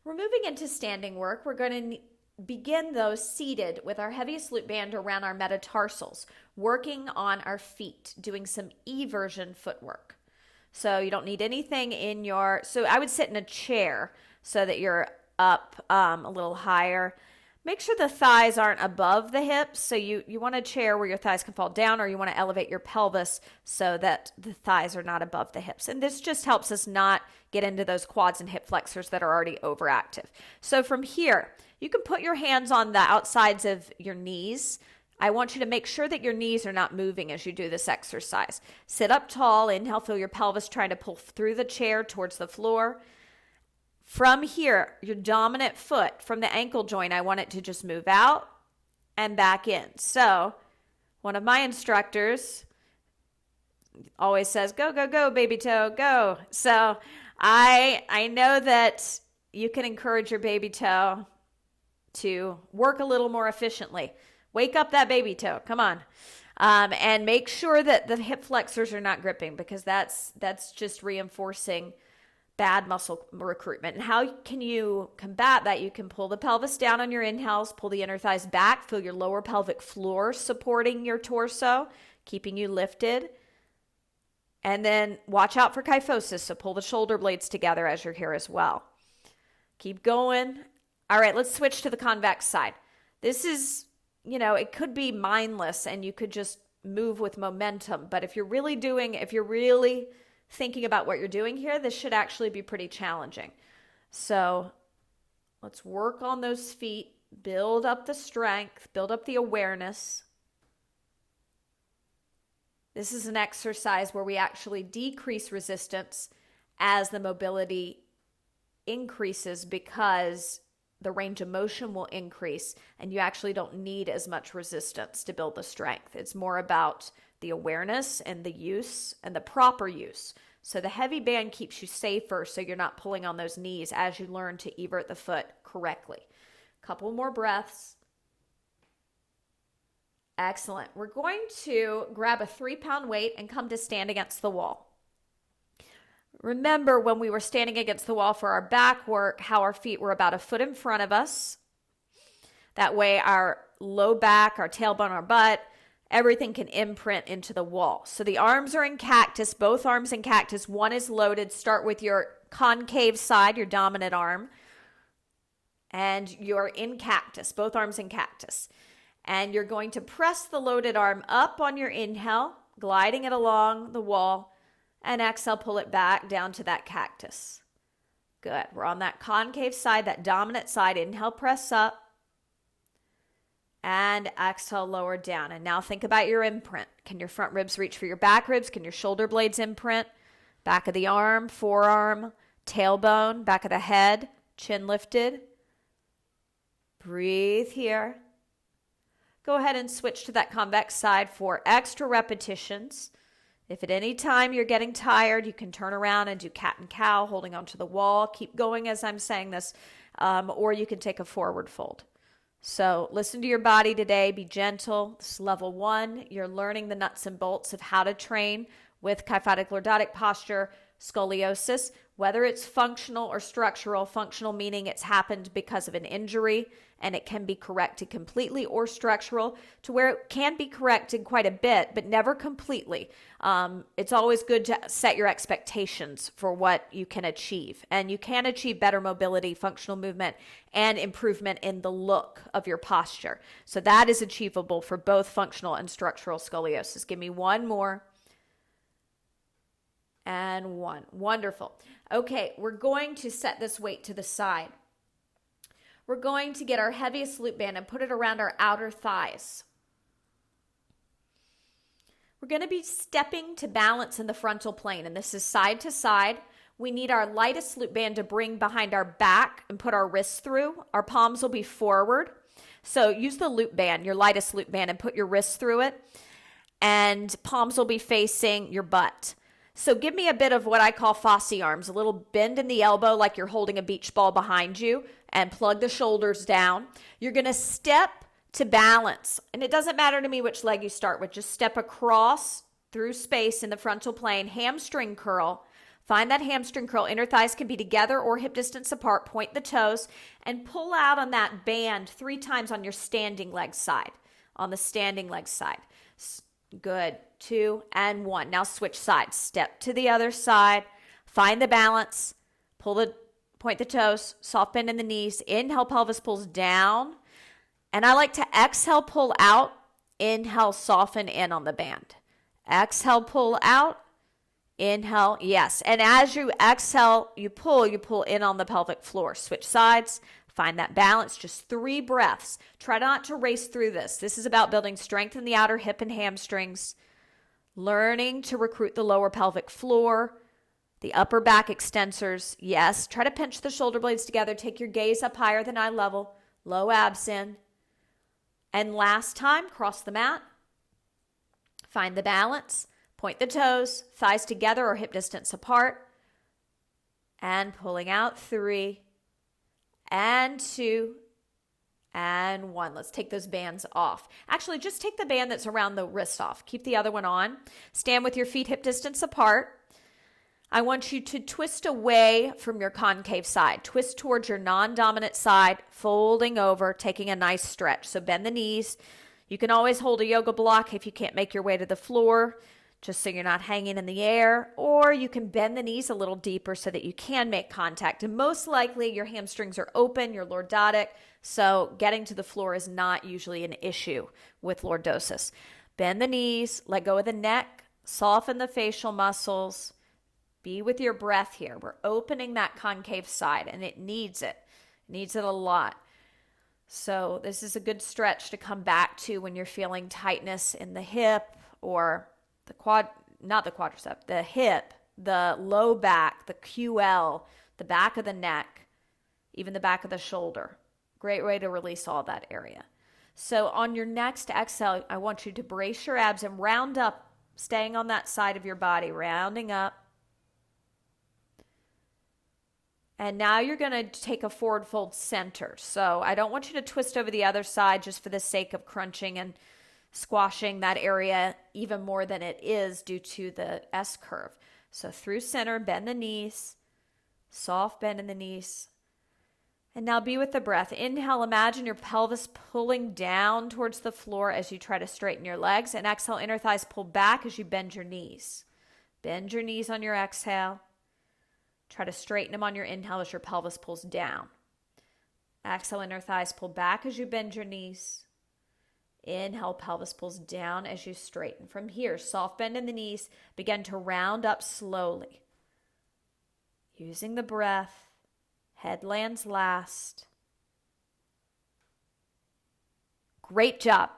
We're moving into standing work. We're going to begin those seated with our heaviest loop band around our metatarsals, working on our feet, doing some eversion footwork. So you don't need anything in your, so I would sit in a chair so that you're up a little higher. Make sure the thighs aren't above the hips. So you want a chair where your thighs can fall down, or you want to elevate your pelvis so that the thighs are not above the hips. And this just helps us not get into those quads and hip flexors that are already overactive. So from here, you can put your hands on the outsides of your knees. I want you to make sure that your knees are not moving as you do this exercise. Sit up tall, inhale, feel your pelvis trying to pull through the chair towards the floor. From here, your dominant foot from the ankle joint, I want it to just move out and back in. So one of my instructors always says, go, go, go, baby toe, go. So I know that you can encourage your baby toe to work a little more efficiently. Wake up that baby toe. Come on. And make sure that the hip flexors are not gripping, because that's just reinforcing bad muscle recruitment. And how can you combat that? You can pull the pelvis down on your inhales, pull the inner thighs back, feel your lower pelvic floor supporting your torso, keeping you lifted. And then watch out for kyphosis. So pull the shoulder blades together as you're here as well. Keep going. All right, let's switch to the convex side. This is, it could be mindless and you could just move with momentum. But if you're really thinking about what you're doing here, this should actually be pretty challenging. So let's work on those feet, build up the strength, build up the awareness. This is an exercise where we actually decrease resistance as the mobility increases, because the range of motion will increase and you actually don't need as much resistance to build the strength. It's more about the awareness and the use and the proper use. So the heavy band keeps you safer, so you're not pulling on those knees as you learn to evert the foot correctly. Couple more breaths. Excellent. We're going to grab a 3-pound weight and come to stand against the wall. Remember when we were standing against the wall for our back work, how our feet were about a foot in front of us. That way our low back, our tailbone, our butt, everything can imprint into the wall. So the arms are in cactus, both arms in cactus. One is loaded. Start with your concave side, your dominant arm. And you're in cactus, both arms in cactus. And you're going to press the loaded arm up on your inhale, gliding it along the wall. And exhale, pull it back down to that cactus. Good. We're on that concave side, that dominant side. Inhale, press up. And exhale, lower down. And now think about your imprint. Can your front ribs reach for your back ribs? Can your shoulder blades imprint? Back of the arm, forearm, tailbone, back of the head, chin lifted. Breathe here. Go ahead and switch to that convex side for extra repetitions. If at any time you're getting tired, you can turn around and do cat and cow, holding onto the wall. Keep going as I'm saying this, or you can take a forward fold. So listen to your body today. Be gentle. This is level 1. You're learning the nuts and bolts of how to train with Kyphotic Lordotic Posture, scoliosis, whether it's functional or structural. Functional meaning it's happened because of an injury and it can be corrected completely, or structural to where it can be corrected quite a bit, but never completely. It's always good to set your expectations for what you can achieve. And you can achieve better mobility, functional movement, and improvement in the look of your posture. So that is achievable for both functional and structural scoliosis. Give me one more. And one. Wonderful. Okay, we're going to set this weight to the side. We're going to get our heaviest loop band and put it around our outer thighs. We're going to be stepping to balance in the frontal plane, and this is side to side. We need our lightest loop band to bring behind our back and put our wrists through. Our palms will be forward. So use the loop band, your lightest loop band, and put your wrists through it, and palms will be facing your butt. So give me a bit of what I call fosse arms, a little bend in the elbow like you're holding a beach ball behind you, and plug the shoulders down. You're going to step to balance, and it doesn't matter to me which leg you start with. Just step across through space in the frontal plane, hamstring curl, Find that hamstring curl. Inner thighs can be together or hip distance apart. Point the toes and pull out on that band 3 times on your standing leg side. On the standing leg side. Good. 2 and 1. Now switch sides. Step to the other side. Find the balance. Point the toes. Soft bend in the knees. Inhale, pelvis pulls down. And I like to exhale, pull out. Inhale, soften in on the band. Exhale, pull out. Inhale, yes. And as you exhale, you pull in on the pelvic floor. Switch sides, find that balance, just 3 breaths. Try not to race through this. This is about building strength in the outer hip and hamstrings, learning to recruit the lower pelvic floor, the upper back extensors. Yes, try to pinch the shoulder blades together. Take your gaze up higher than eye level, low abs in. And last time, cross the mat, find the balance. Point the toes, thighs together or hip distance apart. And pulling out 3 and 2 and 1. Let's take those bands off. Actually, just take the band that's around the wrist off. Keep the other one on. Stand with your feet hip distance apart. I want you to twist away from your concave side. Twist towards your non-dominant side, folding over, taking a nice stretch. So bend the knees. You can always hold a yoga block if you can't make your way to the floor, just so you're not hanging in the air, or you can bend the knees a little deeper so that you can make contact. And most likely your hamstrings are open, you're lordotic, so getting to the floor is not usually an issue with lordosis. Bend the knees, let go of the neck, soften the facial muscles. Be with your breath here. We're opening that concave side, and it needs it. It needs it a lot. So this is a good stretch to come back to when you're feeling tightness in the hip or the hip, the low back, the QL, the back of the neck, even the back of the shoulder. Great way to release all that area. So on your next exhale, I want you to brace your abs and round up, staying on that side of your body, rounding up. And now you're going to take a forward fold center. So I don't want you to twist over the other side just for the sake of crunching and squashing that area even more than it is due to the S curve. So through center, bend the knees, soft bend in the knees. And now be with the breath. Inhale, imagine your pelvis pulling down towards the floor as you try to straighten your legs. And exhale, inner thighs pull back as you bend your knees. Bend your knees on your exhale. Try to straighten them on your inhale as your pelvis pulls down. Exhale, inner thighs pull back as you bend your knees. Inhale, pelvis pulls down as you straighten. From here, soft bend in the knees. Begin to round up slowly. Using the breath. Head lands last. Great job.